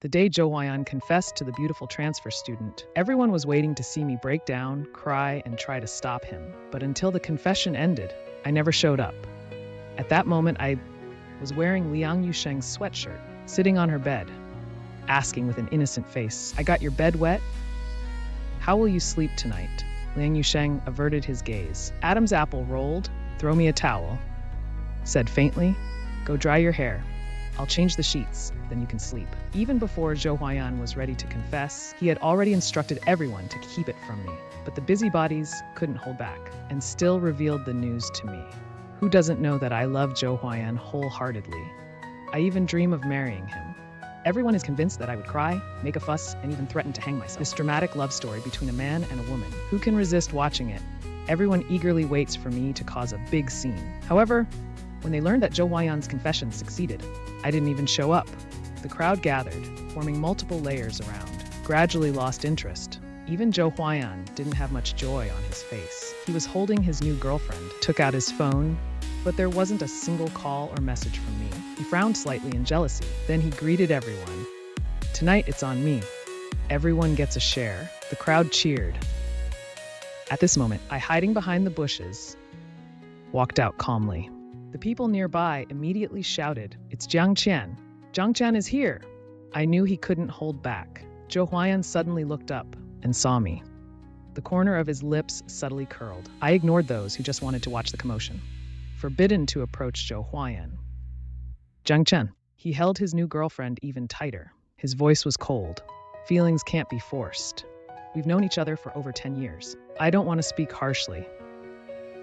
The day Zhou Huaiyan confessed to the beautiful transfer student, everyone was waiting to see me break down, cry, and try to stop him. But until the confession ended, I never showed up. At that moment, I was wearing Liang Yusheng's sweatshirt, sitting on her bed, asking with an innocent face, "I got your bed wet? How will you sleep tonight?" Liang Yusheng averted his gaze. Adam's apple rolled, "Throw me a towel," said faintly, "Go dry your hair. I'll change the sheets, then you can sleep." Even before Zhou Huaiyan was ready to confess, he had already instructed everyone to keep it from me. But the busybodies couldn't hold back, and still revealed the news to me. Who doesn't know that I love Zhou Huaiyan wholeheartedly? I even dream of marrying him. Everyone is convinced that I would cry, make a fuss, and even threaten to hang myself. This dramatic love story between a man and a woman. Who can resist watching it? Everyone eagerly waits for me to cause a big scene. However, when they learned that Zhou Huaiyan's confession succeeded, I didn't even show up. The crowd gathered, forming multiple layers around, gradually lost interest. Even Zhou Huaiyan didn't have much joy on his face. He was holding his new girlfriend, took out his phone, but there wasn't a single call or message from me. He frowned slightly in jealousy. Then he greeted everyone. "Tonight it's on me. Everyone gets a share." The crowd cheered. At this moment, I, hiding behind the bushes, walked out calmly. The people nearby immediately shouted, "It's Jiang Qian. Jiang Qian is here." I knew he couldn't hold back. Zhou Huaiyan suddenly looked up and saw me. The corner of his lips subtly curled. I ignored those who just wanted to watch the commotion. Forbidden to approach Zhou Huaiyan. "Jiang Qian." He held his new girlfriend even tighter. His voice was cold. "Feelings can't be forced. We've known each other for over 10 years. I don't want to speak harshly.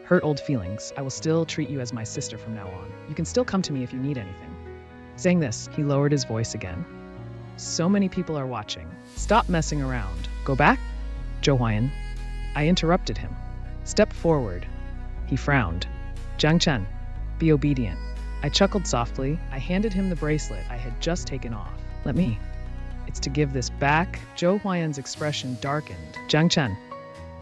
Hurt old feelings. I will still treat you as my sister from now on. You can still come to me if you need anything." Saying this, he lowered his voice again. "So many people are watching. Stop messing around. Go back?" "Zhou Huaiyan." I interrupted him. "Step forward." He frowned. "Jiang Qian, be obedient." I chuckled softly. I handed him the bracelet I had just taken off. "Let me. It's to give this back." Zhou Huaiyan's expression darkened. "Jiang Qian,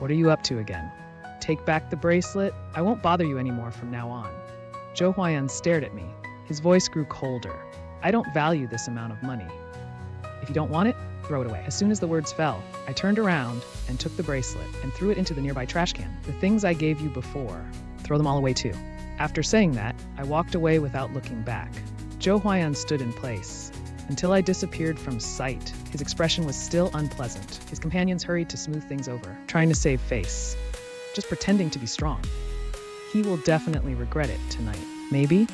what are you up to again? Take back the bracelet. I won't bother you anymore from now on." Zhou Huaiyan stared at me. His voice grew colder. "I don't value this amount of money. If you don't want it, throw it away." As soon as the words fell, I turned around and took the bracelet and threw it into the nearby trash can. "The things I gave you before, throw them all away too." After saying that, I walked away without looking back. Zhou Huaiyan stood in place. Until I disappeared from sight, his expression was still unpleasant. His companions hurried to smooth things over, trying to save face, just pretending to be strong. He will definitely regret it tonight. Maybe?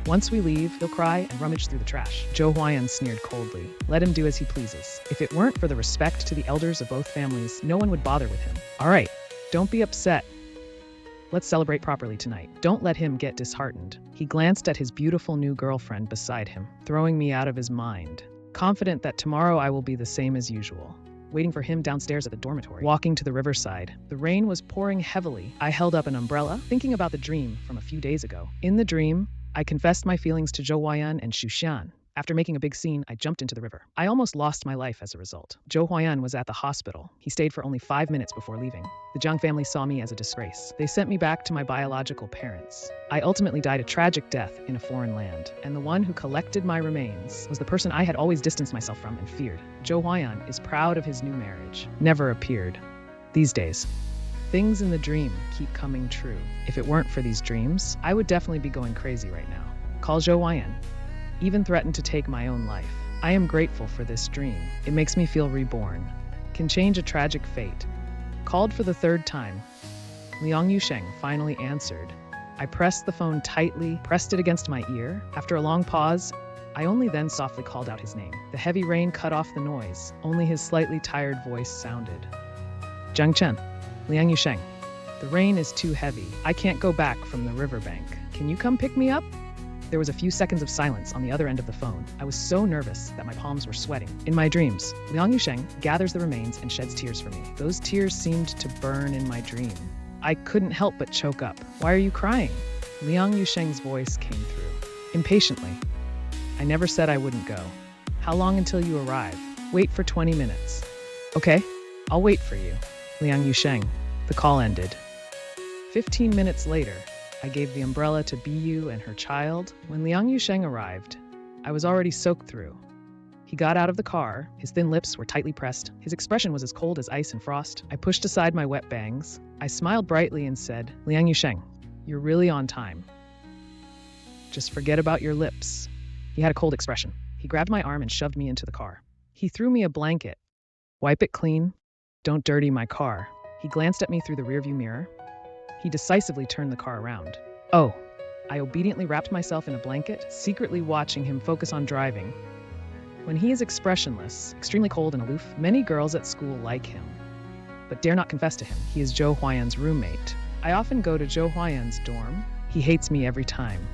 Once we leave, he'll cry and rummage through the trash. Zhou Huaiyan sneered coldly. Let him do as he pleases. If it weren't for the respect to the elders of both families, no one would bother with him. All right, don't be upset. Let's celebrate properly tonight. Don't let him get disheartened. He glanced at his beautiful new girlfriend beside him, throwing me out of his mind. Confident that tomorrow I will be the same as usual. Waiting for him downstairs at the dormitory. Walking to the riverside. The rain was pouring heavily. I held up an umbrella, thinking about the dream from a few days ago. In the dream, I confessed my feelings to Zhou Huaiyan and Xuxian. After making a big scene, I jumped into the river. I almost lost my life as a result. Zhou Huaiyan was at the hospital. He stayed for only 5 minutes before leaving. The Jiang family saw me as a disgrace. They sent me back to my biological parents. I ultimately died a tragic death in a foreign land, and the one who collected my remains was the person I had always distanced myself from and feared. Zhou Huaiyan is proud of his new marriage. Never appeared. These days, things in the dream keep coming true. If it weren't for these dreams, I would definitely be going crazy right now. Call Zhou Huaiyan. Even threatened to take my own life. I am grateful for this dream. It makes me feel reborn. Can change a tragic fate. Called for the 3rd time. Liang Yusheng finally answered. I pressed the phone tightly, pressed it against my ear. After a long pause, I only then softly called out his name. The heavy rain cut off the noise. Only his slightly tired voice sounded. "Jiang Qian, Liang Yusheng. The rain is too heavy. I can't go back from the riverbank. Can you come pick me up?" There was a few seconds of silence on the other end of the phone. I was so nervous that my palms were sweating. In my dreams, Liang Yusheng gathers the remains and sheds tears for me. Those tears seemed to burn in my dream. I couldn't help but choke up. "Why are you crying?" Liang Yusheng's voice came through. Impatiently. "I never said I wouldn't go. How long until you arrive?" "Wait for 20 minutes. "Okay, I'll wait for you." Liang Yusheng. The call ended. 15 minutes later, I gave the umbrella to Biyu and her child. When Liang Yusheng arrived, I was already soaked through. He got out of the car. His thin lips were tightly pressed. His expression was as cold as ice and frost. I pushed aside my wet bangs. I smiled brightly and said, "Liang Yusheng, you're really on time. Just forget about your lips." He had a cold expression. He grabbed my arm and shoved me into the car. He threw me a blanket. "Wipe it clean. Don't dirty my car." He glanced at me through the rearview mirror. He decisively turned the car around. "Oh." I obediently wrapped myself in a blanket, secretly watching him focus on driving. When he is expressionless, extremely cold and aloof, many girls at school like him, but dare not confess to him. He is Zhou Huayan's roommate. I often go to Zhou Huayan's dorm. He hates me every time.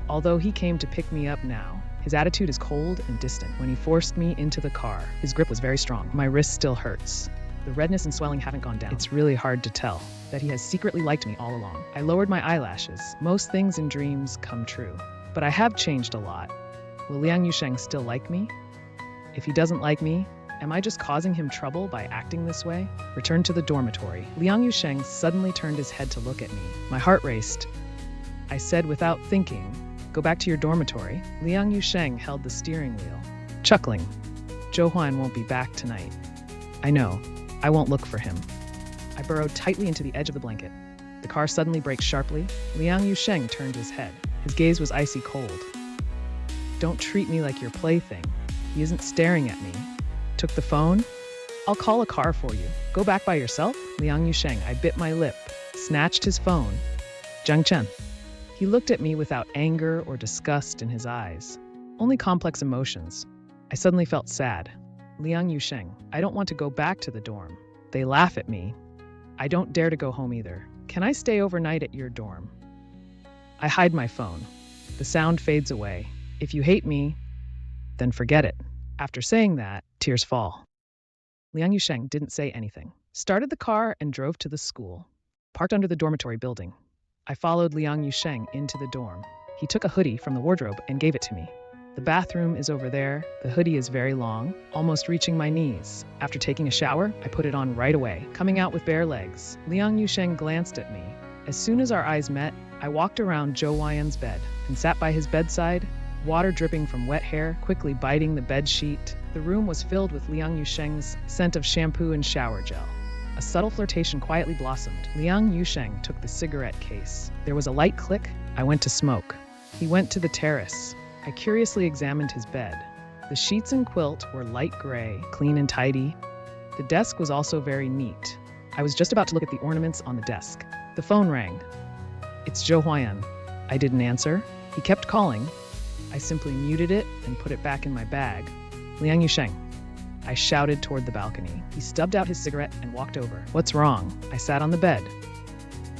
Although he came to pick me up now, his attitude is cold and distant. When he forced me into the car, his grip was very strong. My wrist still hurts. The redness and swelling haven't gone down. It's really hard to tell that he has secretly liked me all along. I lowered my eyelashes. Most things in dreams come true. But I have changed a lot. Will Liang Yusheng still like me? If he doesn't like me, am I just causing him trouble by acting this way? Returned to the dormitory. Liang Yusheng suddenly turned his head to look at me. My heart raced. I said without thinking, "Go back to your dormitory." Liang Yusheng held the steering wheel, chuckling. "Zhou Huan won't be back tonight." "I know. I won't look for him." I burrowed tightly into the edge of the blanket. The car suddenly braked sharply. Liang Yusheng turned his head. His gaze was icy cold. "Don't treat me like your plaything." He isn't staring at me. Took the phone? "I'll call a car for you. Go back by yourself?" Liang Yusheng, I bit my lip, snatched his phone. "Zhang Chen." He looked at me without anger or disgust in his eyes. Only complex emotions. I suddenly felt sad. "Liang Yusheng, I don't want to go back to the dorm. They laugh at me. I don't dare to go home either. Can I stay overnight at your dorm?" I hide my phone. The sound fades away. "If you hate me, then forget it." After saying that, tears fall. Liang Yusheng didn't say anything. Started the car and drove to the school. Parked under the dormitory building. I followed Liang Yusheng into the dorm. He took a hoodie from the wardrobe and gave it to me. "The bathroom is over there. The hoodie is very long, almost reaching my knees. After taking a shower, I put it on right away, coming out with bare legs." Liang Yusheng glanced at me. As soon as our eyes met, I walked around Zhou Huayan's bed and sat by his bedside, water dripping from wet hair, quickly biting the bed sheet. The room was filled with Liang Yusheng's scent of shampoo and shower gel. A subtle flirtation quietly blossomed. Liang Yusheng took the cigarette case. There was a light click. I went to smoke. He went to the terrace. I curiously examined his bed. The sheets and quilt were light gray, clean and tidy. The desk was also very neat. I was just about to look at the ornaments on the desk. The phone rang. "It's Zhou Huayan." I didn't answer. He kept calling. I simply muted it and put it back in my bag. "Liang Yusheng." I shouted toward the balcony. He stubbed out his cigarette and walked over. "What's wrong?" I sat on the bed.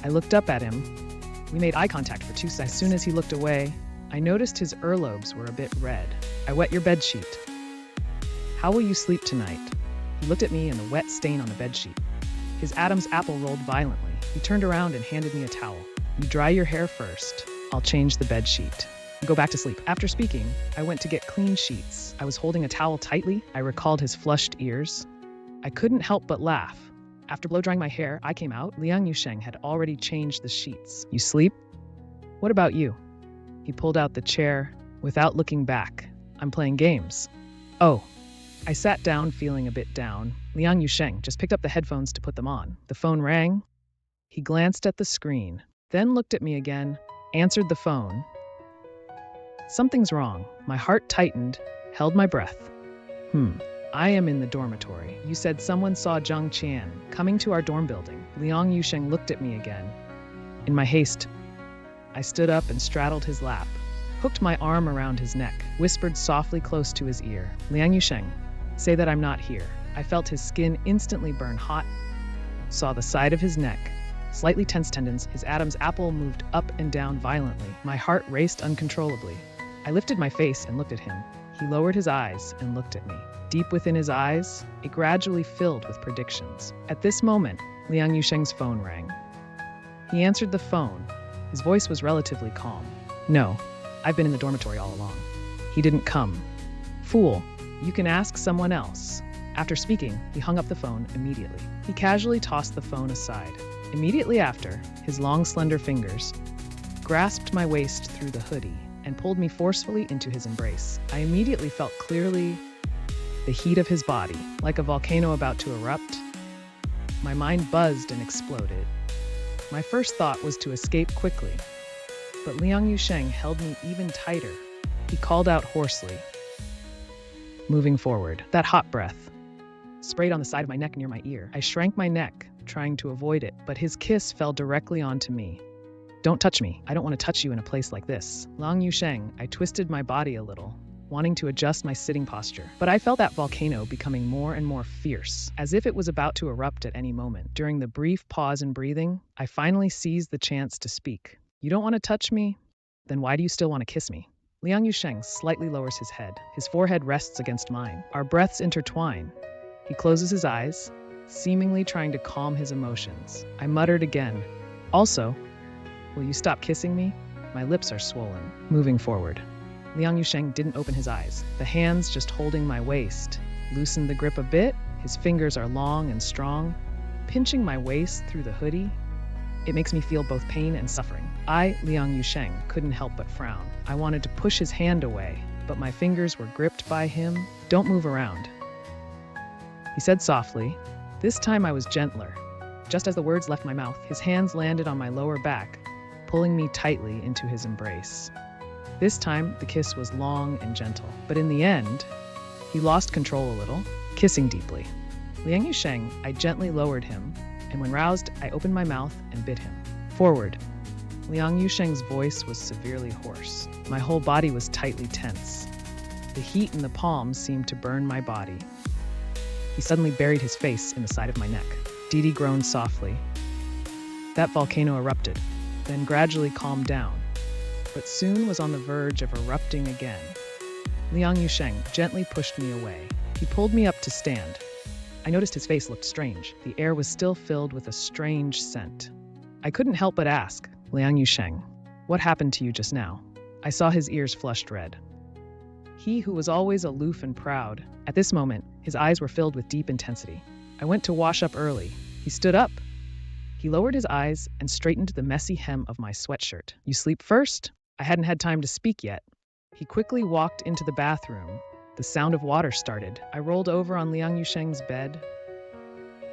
I looked up at him. We made eye contact for 2 seconds. As soon as he looked away, I noticed his earlobes were a bit red. "I wet your bedsheet. How will you sleep tonight?" He looked at me and the wet stain on the bedsheet. His Adam's apple rolled violently. He turned around and handed me a towel. "You dry your hair first. I'll change the bedsheet. Go back to sleep." After speaking, I went to get clean sheets. I was holding a towel tightly. I recalled his flushed ears. I couldn't help but laugh. After blow-drying my hair, I came out. Liang Yusheng had already changed the sheets. "You sleep? What about you?" He pulled out the chair without looking back. "I'm playing games." "Oh." I sat down, feeling a bit down. Liang Yusheng just picked up the headphones to put them on. The phone rang. He glanced at the screen, then looked at me again, answered the phone. Something's wrong. My heart tightened, held my breath. I am in the dormitory. You said someone saw Zhang Qian coming to our dorm building." Liang Yusheng looked at me again. In my haste, I stood up and straddled his lap, hooked my arm around his neck, whispered softly close to his ear, "Liang Yusheng, say that I'm not here." I felt his skin instantly burn hot, saw the side of his neck, slightly tense tendons. His Adam's apple moved up and down violently. My heart raced uncontrollably. I lifted my face and looked at him. He lowered his eyes and looked at me. Deep within his eyes, it gradually filled with predictions. At this moment, Liang Yusheng's phone rang. He answered the phone. His voice was relatively calm. "No, I've been in the dormitory all along. He didn't come." "Fool, you can ask someone else." After speaking, he hung up the phone immediately. He casually tossed the phone aside. Immediately after, his long, slender fingers grasped my waist through the hoodie and pulled me forcefully into his embrace. I immediately felt clearly the heat of his body, like a volcano about to erupt. My mind buzzed and exploded. My first thought was to escape quickly, but Liang Yusheng held me even tighter. He called out hoarsely, moving forward. That hot breath sprayed on the side of my neck near my ear. I shrank my neck, trying to avoid it, but his kiss fell directly onto me. Don't touch me. I don't want to touch you in a place like this. Liang Yusheng, I twisted my body a little, wanting to adjust my sitting posture. But I felt that volcano becoming more and more fierce, as if it was about to erupt at any moment. During the brief pause in breathing, I finally seized the chance to speak. You don't want to touch me? Then why do you still want to kiss me? Liang Yusheng slightly lowers his head. His forehead rests against mine. Our breaths intertwine. He closes his eyes, seemingly trying to calm his emotions. I muttered again. Also, will you stop kissing me? My lips are swollen. Moving forward. Liang Yusheng didn't open his eyes. The hands just holding my waist loosened the grip a bit. His fingers are long and strong, pinching my waist through the hoodie. It makes me feel both pain and suffering. I, Liang Yusheng, couldn't help but frown. I wanted to push his hand away, but my fingers were gripped by him. Don't move around, he said softly. This time I was gentler. Just as the words left my mouth, his hands landed on my lower back, pulling me tightly into his embrace. This time, the kiss was long and gentle, but in the end, he lost control a little, kissing deeply. Liang Yusheng, I gently lowered him, and when roused, I opened my mouth and bit him. Forward. Liang Yusheng's voice was severely hoarse. My whole body was tightly tense. The heat in the palms seemed to burn my body. He suddenly buried his face in the side of my neck. Didi groaned softly. That volcano erupted, then gradually calmed down, but soon was on the verge of erupting again. Liang Yusheng gently pushed me away. He pulled me up to stand. I noticed his face looked strange. The air was still filled with a strange scent. I couldn't help but ask, Liang Yusheng, what happened to you just now? I saw his ears flushed red. He who was always aloof and proud, at this moment, his eyes were filled with deep intensity. I went to wash up early. He stood up. He lowered his eyes and straightened the messy hem of my sweatshirt. You sleep first? I hadn't had time to speak yet. He quickly walked into the bathroom. The sound of water started. I rolled over on Liang Yusheng's bed.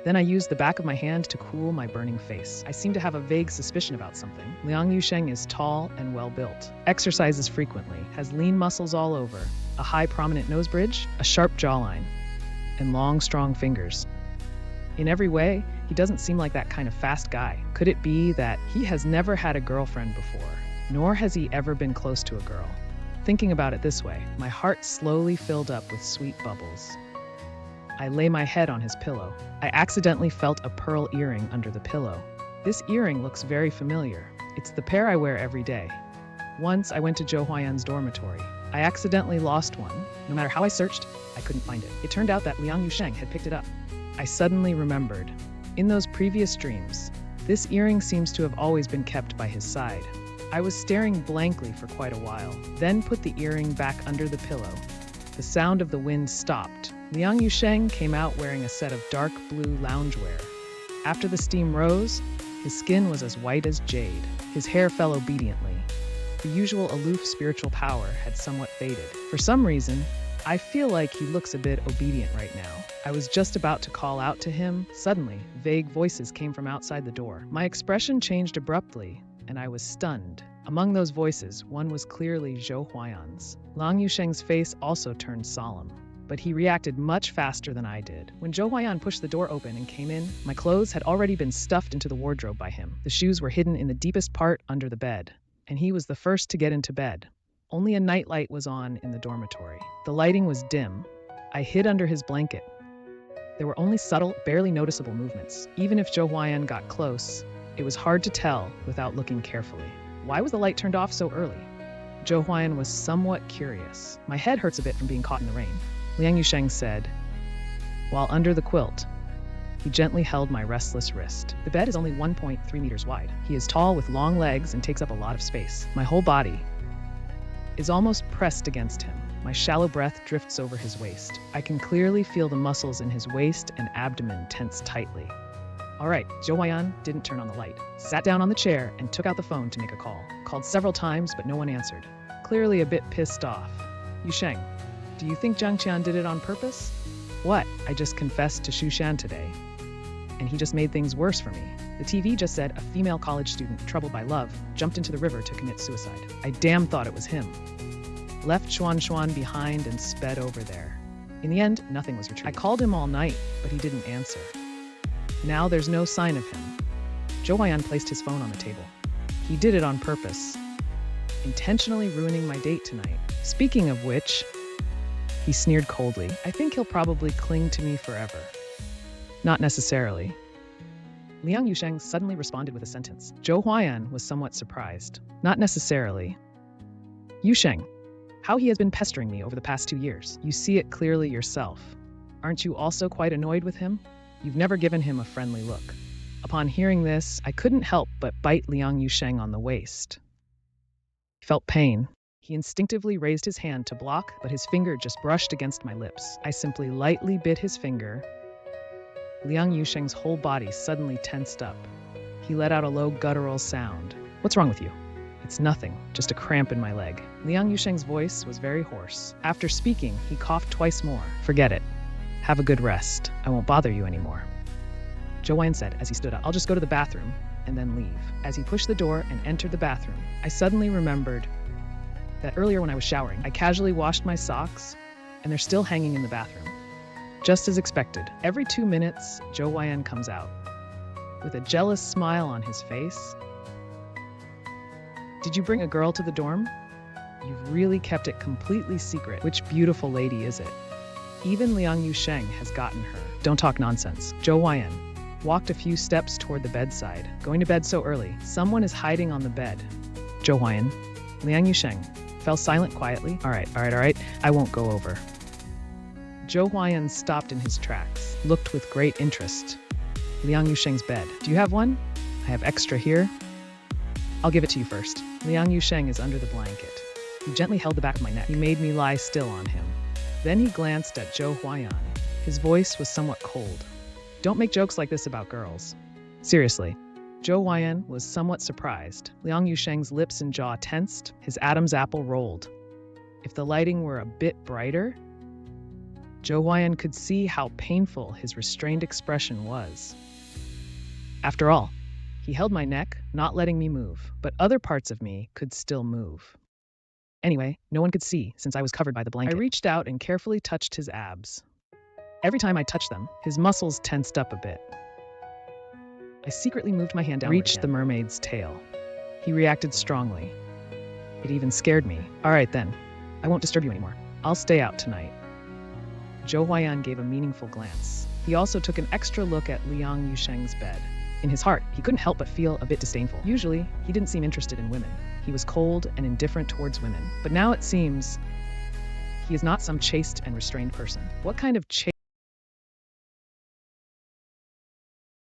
Then I used the back of my hand to cool my burning face. I seemed to have a vague suspicion about something. Liang Yusheng is tall and well-built, exercises frequently, has lean muscles all over, a high prominent nose bridge, a sharp jawline, and long, strong fingers. In every way, he doesn't seem like that kind of fast guy. Could it be that he has never had a girlfriend before, nor has he ever been close to a girl? Thinking about it this way, my heart slowly filled up with sweet bubbles. I lay my head on his pillow. I accidentally felt a pearl earring under the pillow. This earring looks very familiar. It's the pair I wear every day. Once I went to Zhou Huayan's dormitory. I accidentally lost one. No matter how I searched, I couldn't find it. It turned out that Liang Yusheng had picked it up. I suddenly remembered. In those previous dreams, this earring seems to have always been kept by his side. I was staring blankly for quite a while, then put the earring back under the pillow. The sound of the wind stopped. Liang Yusheng came out wearing a set of dark blue loungewear. After the steam rose, his skin was as white as jade. His hair fell obediently. The usual aloof spiritual power had somewhat faded. For some reason, I feel like he looks a bit obedient right now. I was just about to call out to him. Suddenly, vague voices came from outside the door. My expression changed abruptly, and I was stunned. Among those voices, one was clearly Zhou Huayan's. Liang Yusheng's face also turned solemn, but he reacted much faster than I did. When Zhou Huayan pushed the door open and came in, my clothes had already been stuffed into the wardrobe by him. The shoes were hidden in the deepest part under the bed, and he was the first to get into bed. Only a nightlight was on in the dormitory. The lighting was dim. I hid under his blanket. There were only subtle, barely noticeable movements. Even if Zhou Huayan got close, it was hard to tell without looking carefully. Why was the light turned off so early? Zhou Huayan was somewhat curious. My head hurts a bit from being caught in the rain, Liang Yusheng said, while under the quilt. He gently held my restless wrist. The bed is only 1.3 meters wide. He is tall with long legs and takes up a lot of space. My whole body is almost pressed against him. My shallow breath drifts over his waist. I can clearly feel the muscles in his waist and abdomen tense tightly. All right, Zhou Huayan didn't turn on the light, sat down on the chair and took out the phone to make a call. Called several times, but no one answered. Clearly a bit pissed off. Yusheng, Do you think Zhang Qian did it on purpose? What? I just confessed to Husain today, and he just made things worse for me. The TV just said a female college student troubled by love jumped into the river to commit suicide. I damn thought it was him. Left Xuan behind and sped over there. In the end, nothing was retrieved. I called him all night, but he didn't answer. Now there's no sign of him. Zhou Huayan placed his phone on the table. He did it on purpose, intentionally ruining my date tonight. Speaking of which, he sneered coldly. I think he'll probably cling to me forever. Not necessarily. Liang Yusheng suddenly responded with a sentence. Zhou Huayan was somewhat surprised. Not necessarily. Yusheng, how he has been pestering me over the past 2 years. You see it clearly yourself. Aren't you also quite annoyed with him? You've never given him a friendly look. Upon hearing this, I couldn't help but bite Liang Yusheng on the waist. He felt pain. He instinctively raised his hand to block, but his finger just brushed against my lips. I simply lightly bit his finger. Liang Yusheng's whole body suddenly tensed up. He let out a low guttural sound. What's wrong with you? It's nothing, just a cramp in my leg. Liang Yusheng's voice was very hoarse. After speaking, he coughed twice more. Forget it. Have a good rest. I won't bother you anymore. Zhou Huayan said as he stood up. I'll just go to the bathroom and then leave. As he pushed the door and entered the bathroom, I suddenly remembered that earlier when I was showering, I casually washed my socks, and they're still hanging in the bathroom. Just as expected, every 2 minutes, Zhou Huayan comes out with a jealous smile on his face. Did you bring a girl to the dorm? You've really kept it completely secret. Which beautiful lady is it? Even Liang Yusheng has gotten her. Don't talk nonsense. Zhou Huayan walked a few steps toward the bedside. Going to bed so early. Someone is hiding on the bed. Zhou Huayan. Liang Yusheng fell silent quietly. All right. I won't go over. Zhou Huayan stopped in his tracks, looked with great interest. Liang Yusheng's bed. Do you have one? I have extra here. I'll give it to you first. Liang Yusheng is under the blanket. He gently held the back of my neck. He made me lie still on him. Then he glanced at Zhou Huayan. His voice was somewhat cold. Don't make jokes like this about girls. Seriously. Zhou Huayan was somewhat surprised. Liang Yusheng's lips and jaw tensed. His Adam's apple rolled. If the lighting were a bit brighter, Zhou Huayan could see how painful his restrained expression was. After all, he held my neck, not letting me move, but other parts of me could still move. Anyway, no one could see since I was covered by the blanket. I reached out and carefully touched his abs. Every time I touched them, his muscles tensed up a bit. I secretly moved my hand down, reached the mermaid's tail. He reacted strongly. It even scared me. All right then, I won't disturb you anymore. I'll stay out tonight. Zhou Huayan gave a meaningful glance. He also took an extra look at Liang Yusheng's bed. In his heart, he couldn't help but feel a bit disdainful. Usually, he didn't seem interested in women. He was cold and indifferent towards women. But now it seems he is not some chaste and restrained person. What kind of chaste